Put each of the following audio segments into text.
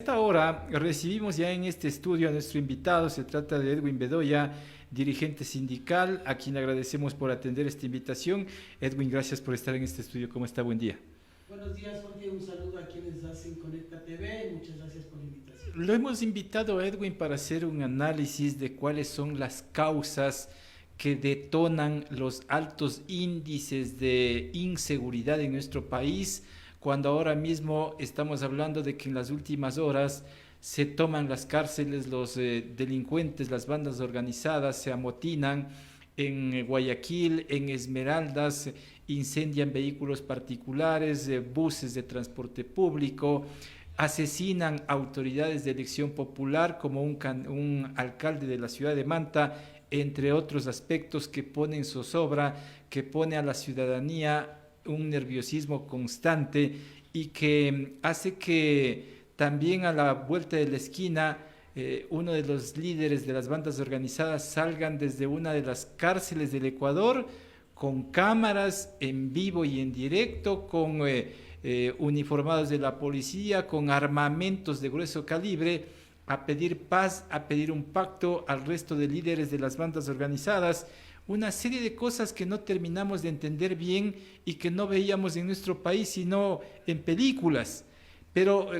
Esta hora recibimos ya en este estudio a nuestro invitado. Se trata de Edwin Bedoya, dirigente sindical, a quien agradecemos por atender esta invitación. Edwin, gracias por estar en este estudio. ¿Cómo está? Buen día. Buenos días, Jorge. Un saludo a quienes hacen Conecta TV. Muchas gracias por la invitación. Lo hemos invitado a Edwin para hacer un análisis de cuáles son las causas que detonan los altos índices de inseguridad en nuestro país, cuando ahora mismo estamos hablando de que en las últimas horas se toman las cárceles los delincuentes, las bandas organizadas, se amotinan en Guayaquil, en Esmeraldas, incendian vehículos particulares, buses de transporte público, asesinan autoridades de elección popular como un alcalde de la ciudad de Manta, entre otros aspectos que ponen zozobra, que pone a la ciudadanía un nerviosismo constante y que hace que también a la vuelta de la esquina uno de los líderes de las bandas organizadas salgan desde una de las cárceles del Ecuador con cámaras en vivo y en directo, con uniformados de la policía, con armamentos de grueso calibre, a pedir paz, a pedir un pacto al resto de líderes de las bandas organizadas. Una serie de cosas que no terminamos de entender bien y que no veíamos en nuestro país, sino en películas. Pero,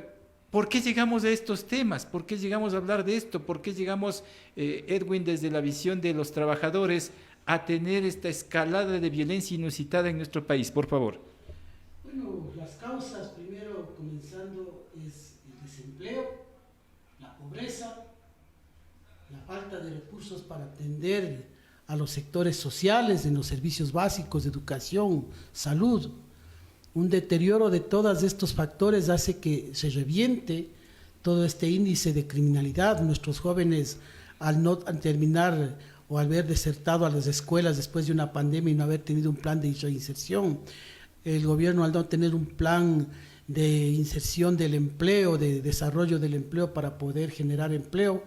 ¿por qué llegamos a estos temas? ¿Por qué llegamos a hablar de esto? ¿Por qué llegamos, Edwin, desde la visión de los trabajadores, a tener esta escalada de violencia inusitada en nuestro país? Por favor. Bueno, las causas, primero comenzando, es el desempleo, la pobreza, la falta de recursos para atender a los sectores sociales, en los servicios básicos de educación, salud. Un deterioro de todos estos factores hace que se reviente todo este índice de criminalidad. Nuestros jóvenes, al terminar o al haber desertado a las escuelas después de una pandemia y no haber tenido un plan de reinserción, el gobierno al no tener un plan de inserción del empleo, de desarrollo del empleo para poder generar empleo,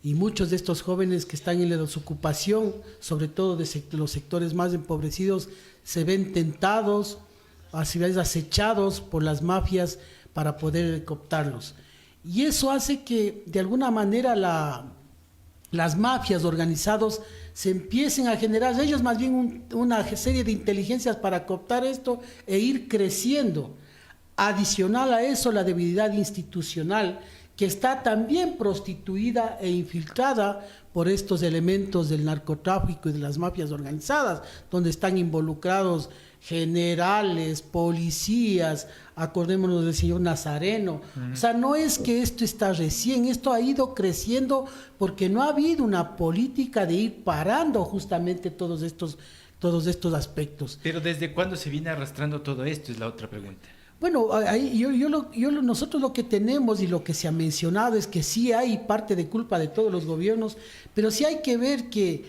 y muchos de estos jóvenes que están en la desocupación, sobre todo de los sectores más empobrecidos, se ven tentados, acechados por las mafias para poder cooptarlos. Y eso hace que de alguna manera las mafias organizados se empiecen a generar, ellos más bien una serie de inteligencias para cooptar esto e ir creciendo. Adicional a eso, la debilidad institucional, que está también prostituida e infiltrada por estos elementos del narcotráfico y de las mafias organizadas, donde están involucrados generales, policías, acordémonos del señor Nazareno. O sea, no es que esto está recién, esto ha ido creciendo porque no ha habido una política de ir parando justamente todos estos aspectos. Pero ¿desde cuándo se viene arrastrando todo esto? Es la otra pregunta. Bueno, ahí nosotros lo que tenemos y lo que se ha mencionado es que sí hay parte de culpa de todos los gobiernos, pero sí hay que ver que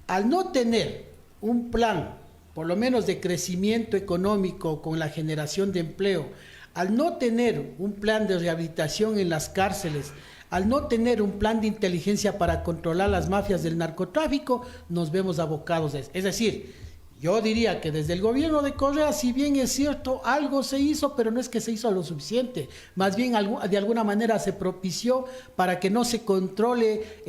al no tener un plan, por lo menos de crecimiento económico con la generación de empleo, al no tener un plan de rehabilitación en las cárceles, al no tener un plan de inteligencia para controlar las mafias del narcotráfico, nos vemos abocados a eso. Es decir, yo diría que desde el gobierno de Correa, si bien es cierto, algo se hizo, pero no es que se hizo lo suficiente. Más bien, de alguna manera se propició para que no se controle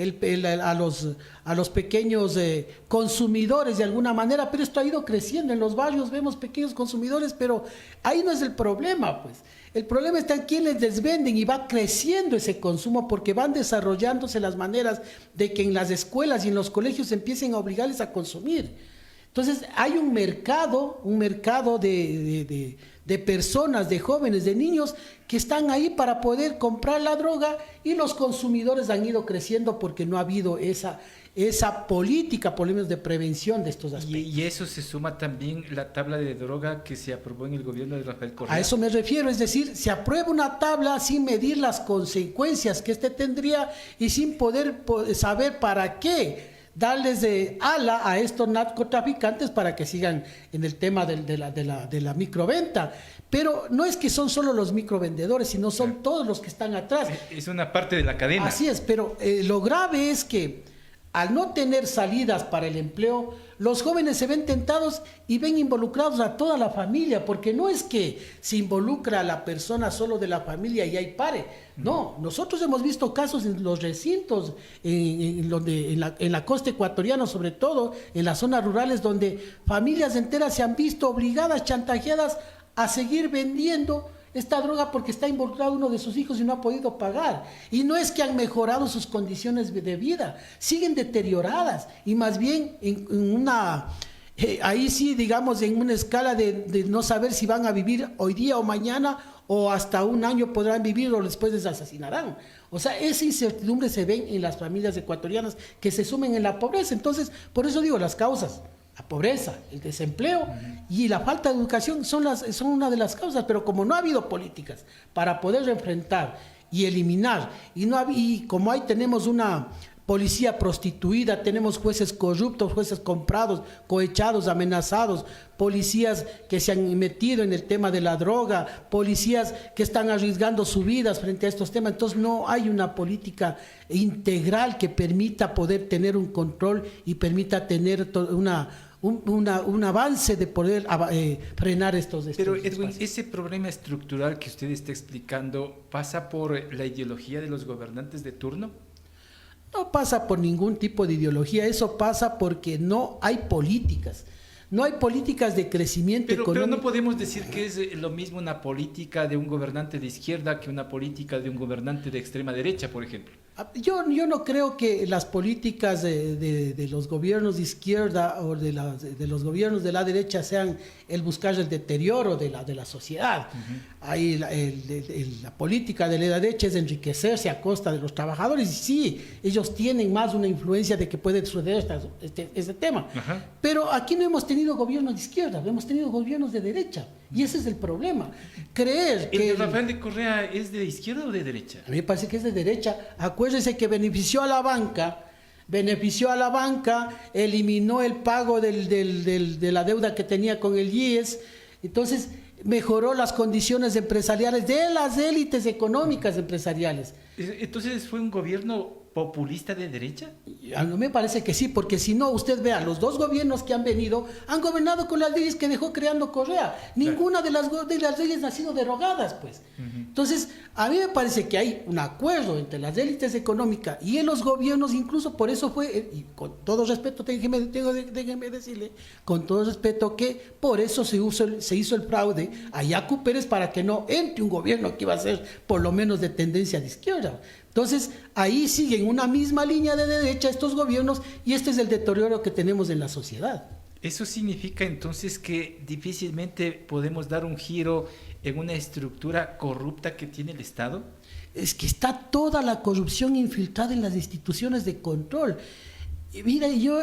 a los pequeños consumidores de alguna manera, pero esto ha ido creciendo. En los barrios vemos pequeños consumidores, pero ahí no es el problema, pues. El problema está en quienes les venden y va creciendo ese consumo porque van desarrollándose las maneras de que en las escuelas y en los colegios empiecen a obligarles a consumir. Entonces hay un mercado de personas, de jóvenes, de niños que están ahí para poder comprar la droga y los consumidores han ido creciendo porque no ha habido esa política, por lo menos de prevención de estos aspectos. Y eso se suma también la tabla de droga que se aprobó en el gobierno de Rafael Correa. A eso me refiero, es decir, se aprueba una tabla sin medir las consecuencias que tendría y sin poder saber para qué darles de ala a estos narcotraficantes para que sigan en el tema de la microventa. Pero no es que son solo los microvendedores, sino son todos los que están atrás. Es una parte de la cadena. Así es, pero lo grave es que al no tener salidas para el empleo, los jóvenes se ven tentados y ven involucrados a toda la familia, porque no es que se involucra a la persona solo de la familia y ahí pare. No, nosotros hemos visto casos en los recintos, en la costa ecuatoriana, sobre todo en las zonas rurales, donde familias enteras se han visto obligadas, chantajeadas a seguir vendiendo esta droga porque está involucrado uno de sus hijos y no ha podido pagar. Y no es que han mejorado sus condiciones de vida, siguen deterioradas y más bien ahí sí, digamos, en una escala de no saber si van a vivir hoy día o mañana o hasta un año podrán vivir o después les asesinarán. O sea, esa incertidumbre se ve en las familias ecuatorianas que se sumen en la pobreza. Entonces, por eso digo, las causas: la pobreza, el desempleo y la falta de educación son una de las causas, pero como no ha habido políticas para poder enfrentar y eliminar, y como ahí tenemos una policía prostituida, tenemos jueces corruptos, jueces comprados, cohechados, amenazados, policías que se han metido en el tema de la droga, policías que están arriesgando sus vidas frente a estos temas. Entonces no hay una política integral que permita poder tener un control y permita tener un avance de poder frenar estos Pero Edwin, espacios. ese problema estructural que usted está explicando pasa por la ideología de los gobernantes de turno. No pasa por ningún tipo de ideología, eso pasa porque no hay políticas. No hay políticas de crecimiento económico. Pero no podemos decir que es lo mismo una política de un gobernante de izquierda que una política de un gobernante de extrema derecha, por ejemplo. Yo no creo que las políticas de los gobiernos de izquierda o de los gobiernos de la derecha sean el buscar el deterioro de la sociedad. Ahí la política de la derecha es enriquecerse a costa de los trabajadores, y sí, ellos tienen más una influencia de que puede suceder este tema. Ajá. Pero aquí no hemos tenido gobiernos de izquierda, hemos tenido gobiernos de derecha. Y ese es el problema. Creer que... ¿El de Rafael de Correa es de izquierda o de derecha? A mí me parece que es de derecha. Acuérdense que benefició a la banca, eliminó el pago de la deuda que tenía con el IES. Entonces, mejoró las condiciones empresariales de las élites económicas empresariales. Entonces, ¿fue un gobierno populista de derecha? A mí me parece que sí, porque si no, usted vea, los dos gobiernos que han venido han gobernado con las leyes que dejó creando Correa. Ninguna de las leyes han sido derogadas, pues. Entonces, a mí me parece que hay un acuerdo entre las élites económicas y en los gobiernos, incluso por eso fue, y con todo respeto, déjeme decirle, con todo respeto, que por eso se hizo el fraude a Yacu Pérez para que no entre un gobierno que iba a ser por lo menos de tendencia de izquierda. Entonces, ahí siguen una misma línea de derecha estos gobiernos y este es el deterioro que tenemos en la sociedad. ¿Eso significa entonces que difícilmente podemos dar un giro en una estructura corrupta que tiene el Estado? Es que está toda la corrupción infiltrada en las instituciones de control. Y mira, yo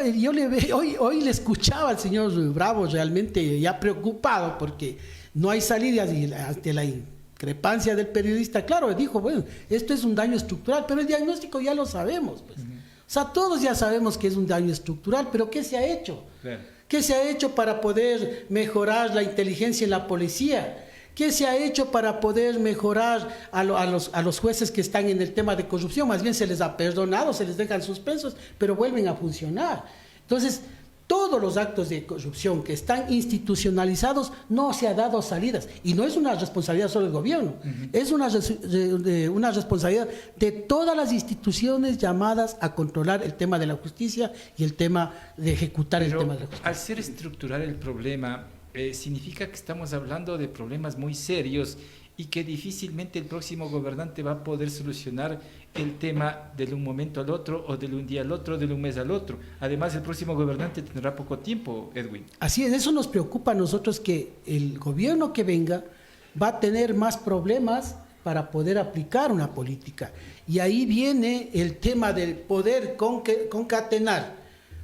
hoy le escuchaba al señor Bravo realmente ya preocupado porque no hay salidas y ante la discrepancia del periodista, claro, dijo, bueno, esto es un daño estructural, pero el diagnóstico ya lo sabemos, pues. O sea, todos ya sabemos que es un daño estructural, pero ¿qué se ha hecho? Claro. ¿Qué se ha hecho para poder mejorar la inteligencia en la policía? ¿Qué se ha hecho para poder mejorar a los jueces que están en el tema de corrupción? Más bien se les ha perdonado, se les dejan suspensos, pero vuelven a funcionar. Entonces, todos los actos de corrupción que están institucionalizados no se ha dado salidas. Y no es una responsabilidad solo del gobierno, es una responsabilidad de todas las instituciones llamadas a controlar el tema de la justicia y el tema de ejecutar el tema de la justicia. Al ser estructural el problema, significa que estamos hablando de problemas muy serios y que difícilmente el próximo gobernante va a poder solucionar el tema de un momento al otro, o de un día al otro, de un mes al otro. Además, el próximo gobernante tendrá poco tiempo, Edwin. Así es, eso nos preocupa a nosotros, que el gobierno que venga va a tener más problemas para poder aplicar una política. Y ahí viene el tema del poder concatenar,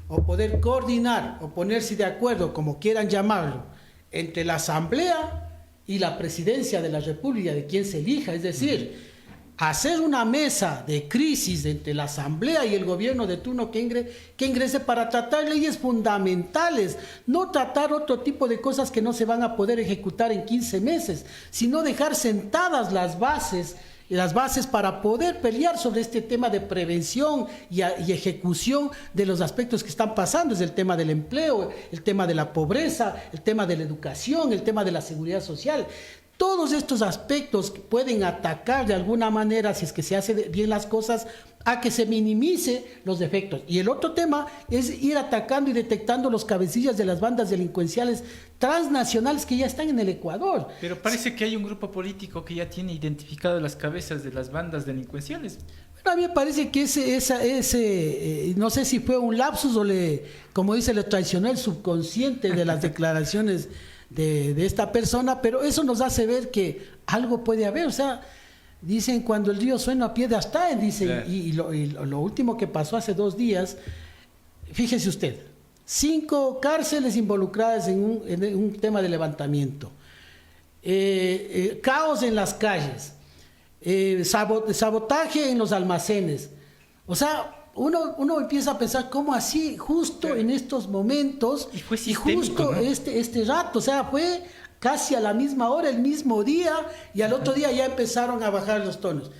o poder coordinar, o ponerse de acuerdo, como quieran llamarlo, entre la Asamblea y la Presidencia de la República, de quien se elija. Es decir, hacer una mesa de crisis entre la Asamblea y el gobierno de turno que ingrese para tratar leyes fundamentales, no tratar otro tipo de cosas que no se van a poder ejecutar en 15 meses, sino dejar sentadas las bases las bases para poder pelear sobre este tema de prevención y ejecución de los aspectos que están pasando. Es el tema del empleo, el tema de la pobreza, el tema de la educación, el tema de la seguridad social. Todos estos aspectos pueden atacar de alguna manera, si es que se hacen bien las cosas, a que se minimice los efectos. Y el otro tema es ir atacando y detectando los cabecillas de las bandas delincuenciales transnacionales que ya están en el Ecuador. Pero parece que hay un grupo político que ya tiene identificado las cabezas de las bandas delincuenciales. Bueno, a mí me parece que no sé si fue un lapsus o como dice, le traicionó el subconsciente de las declaraciones de esta persona, pero eso nos hace ver que algo puede haber. O sea, dicen, cuando el río suena a piedras traen, dicen, yeah. y lo último que pasó hace 2 días, fíjese usted, 5 cárceles involucradas en un tema de levantamiento, caos en las calles, sabotaje en los almacenes. O sea, uno empieza a pensar cómo así, justo en estos momentos, y justo, ¿no? este rato, o sea, fue casi a la misma hora, el mismo día, y al otro día ya empezaron a bajar los tonos.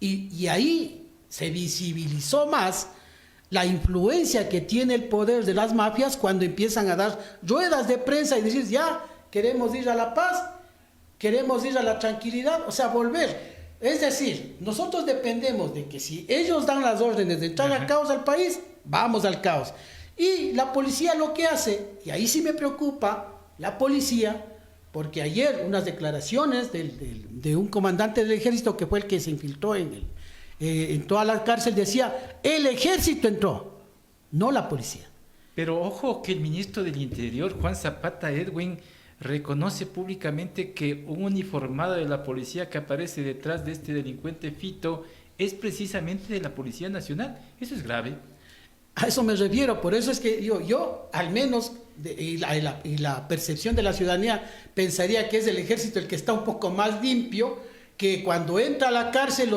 Y ahí se visibilizó más la influencia que tiene el poder de las mafias cuando empiezan a dar ruedas de prensa y decir, ya, queremos ir a la paz, queremos ir a la tranquilidad, o sea, volver. Es decir, nosotros dependemos de que si ellos dan las órdenes de entrar al caos al país, vamos al caos. Y la policía lo que hace, y ahí sí me preocupa, la policía, porque ayer unas declaraciones de un comandante del ejército que fue el que se infiltró en toda la cárcel, decía, el ejército entró, no la policía. Pero ojo que el ministro del Interior, Juan Zapata Edwin, reconoce públicamente que un uniformado de la policía que aparece detrás de este delincuente Fito es precisamente de la Policía Nacional. Eso es grave. A eso me refiero, por eso es que yo al menos, y la percepción de la ciudadanía, pensaría que es el ejército el que está un poco más limpio, que cuando entra a la cárcel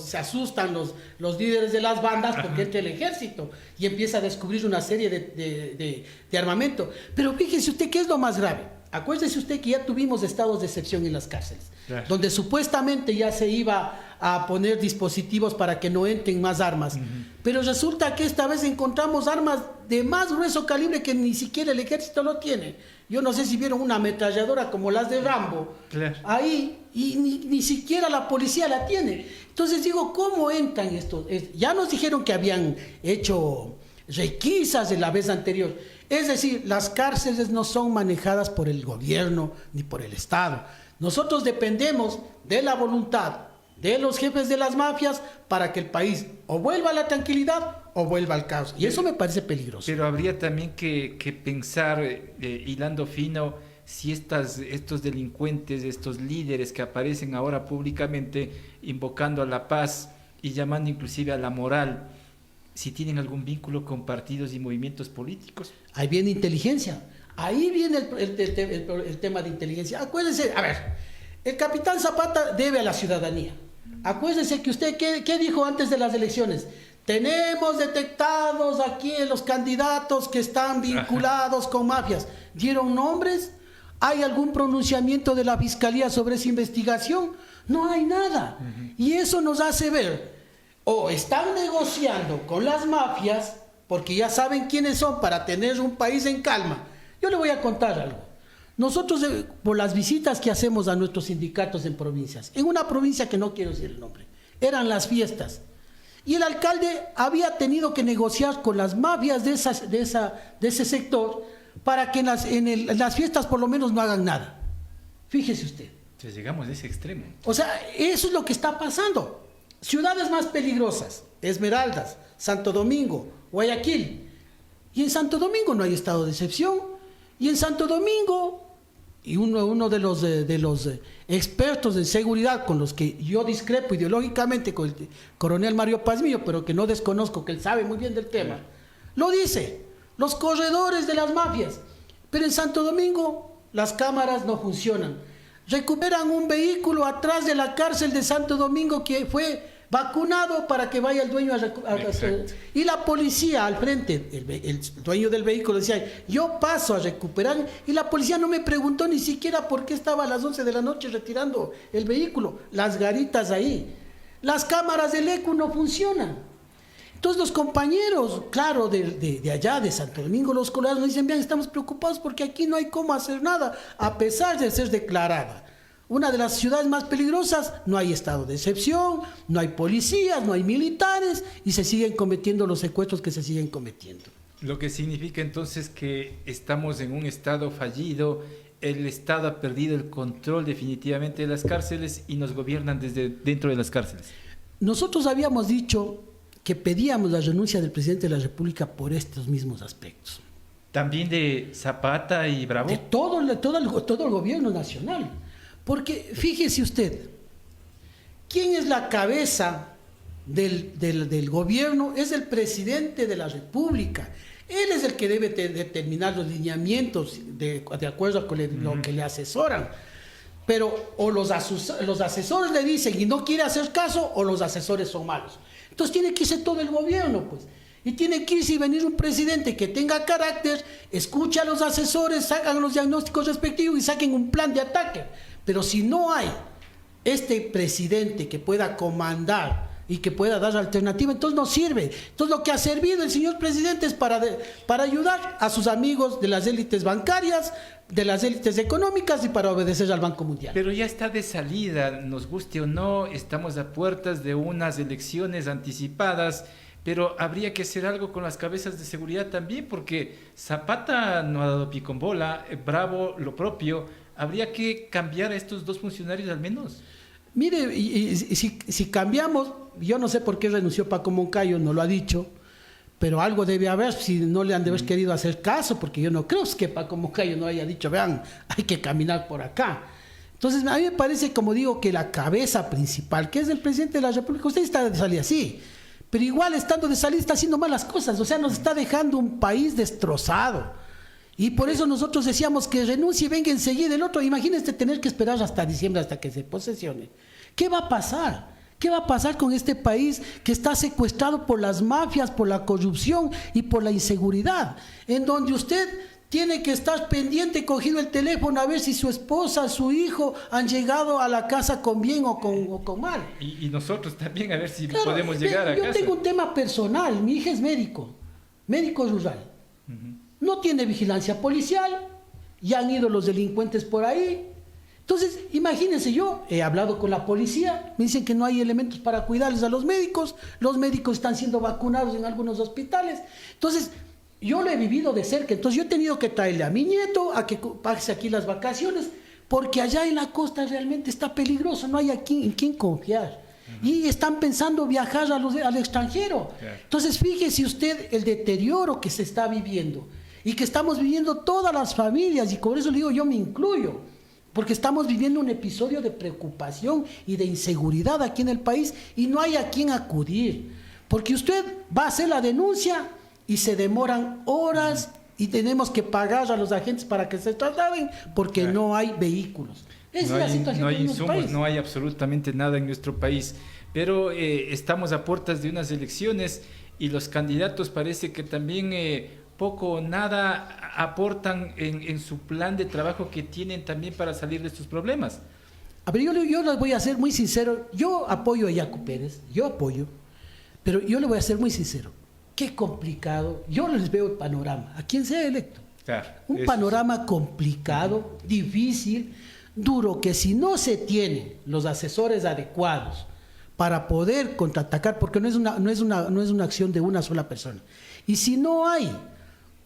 se asustan los líderes de las bandas porque entra el ejército y empieza a descubrir una serie de armamento. Pero fíjese usted, ¿qué es lo más grave? Acuérdese usted que ya tuvimos estados de excepción en las cárceles, claro, donde supuestamente ya se iba a poner dispositivos para que no entren más armas, pero resulta que esta vez encontramos armas de más grueso calibre que ni siquiera el ejército lo tiene. Yo no sé si vieron una ametralladora como las de Rambo, claro, ahí, y ni siquiera la policía la tiene. Entonces digo, ¿cómo entran estos? Ya nos dijeron que habían hecho requisas en la vez anterior. Es decir, las cárceles no son manejadas por el gobierno ni por el Estado. Nosotros dependemos de la voluntad de los jefes de las mafias para que el país o vuelva a la tranquilidad o vuelva al caos. Y eso me parece peligroso. Pero habría también que pensar, hilando fino, si estos delincuentes, estos líderes que aparecen ahora públicamente invocando a la paz y llamando inclusive a la moral, si tienen algún vínculo con partidos y movimientos políticos. Ahí viene inteligencia. Ahí viene el tema de inteligencia. Acuérdense, a ver, el capitán Zapata debe a la ciudadanía. Acuérdense que usted, ¿qué dijo antes de las elecciones? Tenemos detectados aquí los candidatos que están vinculados con mafias. ¿Dieron nombres? ¿Hay algún pronunciamiento de la Fiscalía sobre esa investigación? No hay nada. Y eso nos hace ver, o están negociando con las mafias, porque ya saben quiénes son para tener un país en calma. Yo le voy a contar algo. Nosotros, por las visitas que hacemos a nuestros sindicatos en provincias, en una provincia que no quiero decir el nombre, eran las fiestas. Y el alcalde había tenido que negociar con las mafias de ese sector para que en las fiestas por lo menos no hagan nada. Fíjese usted. Entonces llegamos a ese extremo. O sea, eso es lo que está pasando. Ciudades más peligrosas, Esmeraldas, Santo Domingo, Guayaquil. Y en Santo Domingo no hay estado de excepción. Y en Santo Domingo, y uno de los expertos en seguridad con los que yo discrepo ideológicamente con el coronel Mario Pazmiño, pero que no desconozco, que él sabe muy bien del tema, lo dice, los corredores de las mafias. Pero en Santo Domingo las cámaras no funcionan. Recuperan un vehículo atrás de la cárcel de Santo Domingo que fue vacunado para que vaya el dueño y la policía al frente, el dueño del vehículo decía, yo paso a recuperar, y la policía no me preguntó ni siquiera por qué estaba a las 11 de la noche retirando el vehículo, las garitas ahí. Las cámaras del ECU no funcionan. Entonces los compañeros, claro, de allá, de Santo Domingo, los colegas nos dicen, bien, estamos preocupados porque aquí no hay cómo hacer nada, a pesar de ser declarada una de las ciudades más peligrosas. No hay estado de excepción, no hay policías, no hay militares, y se siguen cometiendo los secuestros que se siguen cometiendo. Lo que significa entonces que estamos en un estado fallido, el Estado ha perdido el control definitivamente de las cárceles y nos gobiernan desde dentro de las cárceles. Nosotros habíamos dicho que pedíamos la renuncia del presidente de la República por estos mismos aspectos. ¿También de Zapata y Bravo? De todo el gobierno nacional. Porque fíjese usted, ¿quién es la cabeza del gobierno? Es el presidente de la República. Él es el que debe determinar los lineamientos de acuerdo con lo que le asesoran. Pero o los asesores le dicen y no quiere hacer caso, o los asesores son malos. Entonces tiene que irse todo el gobierno, pues. Y tiene que irse y venir un presidente que tenga carácter, escuche a los asesores, hagan los diagnósticos respectivos y saquen un plan de ataque. Pero si no hay este presidente que pueda comandar y que pueda dar alternativa, entonces no sirve. Entonces lo que ha servido el señor presidente es para ayudar a sus amigos de las élites bancarias, de las élites económicas y para obedecer al Banco Mundial. Pero ya está de salida, nos guste o no, estamos a puertas de unas elecciones anticipadas, pero habría que hacer algo con las cabezas de seguridad también, porque Zapata no ha dado pie con bola, Bravo lo propio. Habría que cambiar a estos dos funcionarios al menos. Mire, y si cambiamos, yo no sé por qué renunció Paco Moncayo, no lo ha dicho, pero algo debe haber, si no le han de haber querido hacer caso, porque yo no creo que Paco Moncayo no haya dicho, vean, hay que caminar por acá. Entonces, a mí me parece, como digo, que la cabeza principal, que es el presidente de la República, usted está de salida, sí, pero igual estando de salida está haciendo malas cosas, o sea, nos está dejando un país destrozado. Y por eso nosotros decíamos que renuncie y venga enseguida el otro. Imagínense tener que esperar hasta diciembre, hasta que se posesione. ¿Qué va a pasar? ¿Qué va a pasar con este país que está secuestrado por las mafias, por la corrupción y por la inseguridad? En donde usted tiene que estar pendiente, cogido el teléfono a ver si su esposa, su hijo han llegado a la casa con bien o con mal. Y nosotros también a ver si podemos llegar a casa. Yo tengo un tema personal. Mi hija es médico rural. No tiene vigilancia policial, ya han ido los delincuentes por ahí. Entonces, imagínense, yo he hablado con la policía, me dicen que no hay elementos para cuidarles a los médicos están siendo vacunados en algunos hospitales. Entonces, yo lo he vivido de cerca, entonces yo he tenido que traerle a mi nieto a que pase aquí las vacaciones, porque allá en la costa realmente está peligroso, no hay en quién confiar. Y están pensando viajar al extranjero. Entonces, fíjese usted el deterioro que se está viviendo y que estamos viviendo todas las familias, y por eso le digo, yo me incluyo, porque estamos viviendo un episodio de preocupación y de inseguridad aquí en el país y no hay a quién acudir, porque usted va a hacer la denuncia y se demoran horas y tenemos que pagar a los agentes para que se trasladen porque no hay vehículos. Esa es la situación. No hay en nuestro insumos, país. no hay absolutamente nada en nuestro país, pero estamos a puertas de unas elecciones y los candidatos parece que también poco o nada aportan en su plan de trabajo que tienen también para salir de estos problemas. A ver, yo les voy a ser muy sincero. Yo apoyo a Yacu Pérez, pero yo le voy a ser muy sincero. Qué complicado. Yo les veo el panorama, a quien sea electo. Claro, un panorama complicado, difícil, duro, que si no se tienen los asesores adecuados para poder contraatacar, porque no es una acción de una sola persona, y si no hay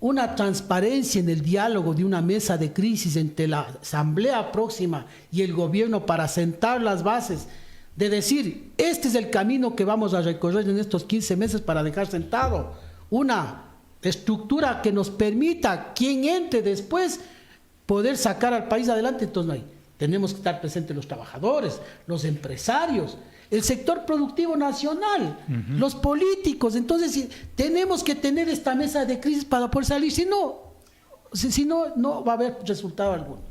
una transparencia en el diálogo de una mesa de crisis entre la asamblea próxima y el gobierno para sentar las bases, de decir, este es el camino que vamos a recorrer en estos 15 meses para dejar sentado una estructura que nos permita, quien entre después, poder sacar al país adelante. Entonces no hay. Tenemos que estar presentes los trabajadores, los empresarios, el sector productivo nacional, los políticos. Entonces tenemos que tener esta mesa de crisis para poder salir, si no, no va a haber resultado alguno.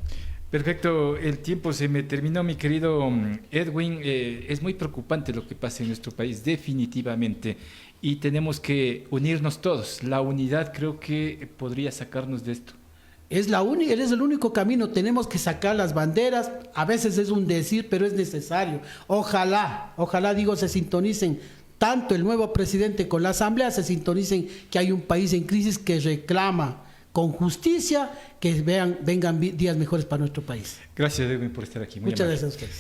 Perfecto, el tiempo se me terminó, mi querido Edwin. Es muy preocupante lo que pasa en nuestro país, definitivamente, y tenemos que unirnos todos. La unidad creo que podría sacarnos de esto. Es el único camino. Tenemos que sacar las banderas. A veces es un decir, pero es necesario. Ojalá, digo, se sintonicen tanto el nuevo presidente con la asamblea, se sintonicen que hay un país en crisis que reclama con justicia que vengan días mejores para nuestro país. Gracias, Edwin, por estar aquí. Muchas gracias a ustedes.